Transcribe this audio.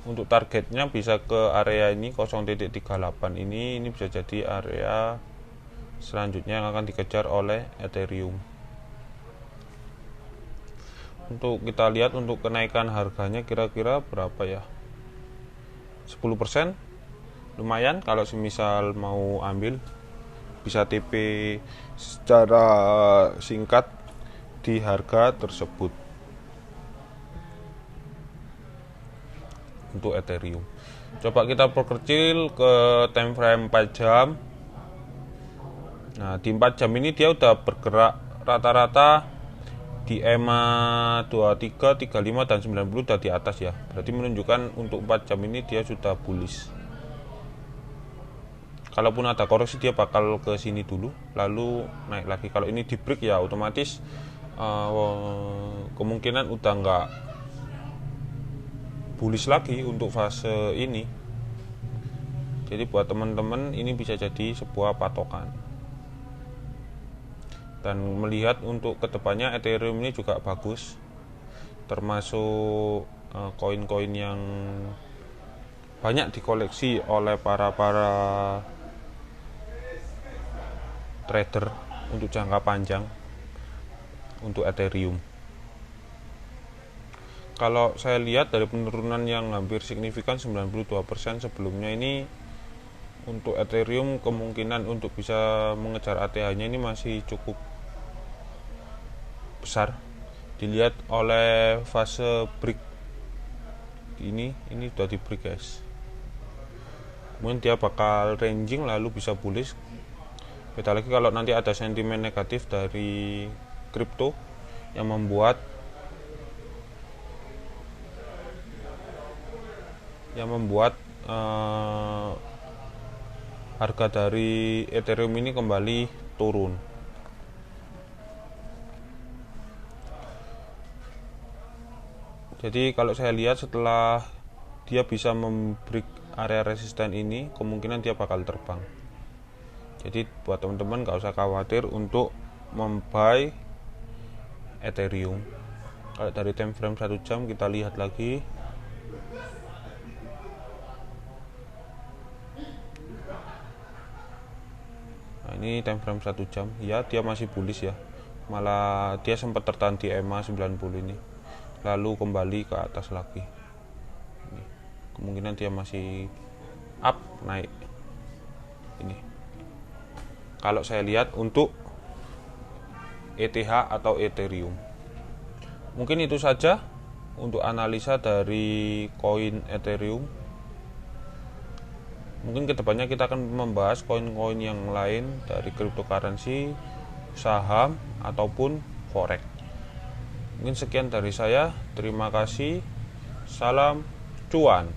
untuk targetnya bisa ke area ini 0.38 ini bisa jadi area selanjutnya yang akan dikejar oleh Ethereum. Untuk kita lihat untuk kenaikan harganya kira-kira berapa ya, 10%. Lumayan kalau semisal mau ambil, bisa TP secara singkat di harga tersebut untuk Ethereum. Coba kita perkecil ke time frame 4 jam. Nah, di 4 jam ini dia udah bergerak rata-rata di EMA 23, 35 dan 90 udah di atas ya. Berarti menunjukkan untuk 4 jam ini dia sudah bullish. Kalaupun ada koreksi dia bakal ke sini dulu lalu naik lagi. Kalau ini di break ya otomatis kemungkinan udah nggak bullish lagi untuk fase ini. Jadi buat teman-teman ini bisa jadi sebuah patokan. Dan melihat untuk kedepannya Ethereum ini juga bagus, termasuk koin-koin yang banyak dikoleksi oleh para trader untuk jangka panjang untuk Ethereum. Kalau saya lihat dari penurunan yang hampir signifikan 92% sebelumnya ini, untuk Ethereum kemungkinan untuk bisa mengejar ATH-nya ini masih cukup besar. Dilihat oleh fase break ini sudah di break guys. Kemudian dia bakal ranging lalu bisa bullish. Beda lagi kalau nanti ada sentimen negatif dari kripto yang membuat harga dari Ethereum ini kembali turun. Jadi kalau saya lihat setelah dia bisa membreak area resisten ini, kemungkinan dia bakal terbang. Jadi buat teman-teman gak usah khawatir untuk membuy Ethereum. Kalau dari time frame 1 jam kita lihat lagi. Nah, ini time frame 1 jam. Ya, dia masih bullish ya. Malah dia sempat tertahan di EMA 90 ini. Lalu kembali ke atas lagi. Ini. Kemungkinan dia masih up, naik. Ini. Kalau saya lihat untuk ETH atau Ethereum. Mungkin itu saja untuk analisa dari koin Ethereum. Mungkin kedepannya kita akan membahas koin-koin yang lain dari cryptocurrency, saham, ataupun forex. Mungkin sekian dari saya. Terima kasih. Salam cuan.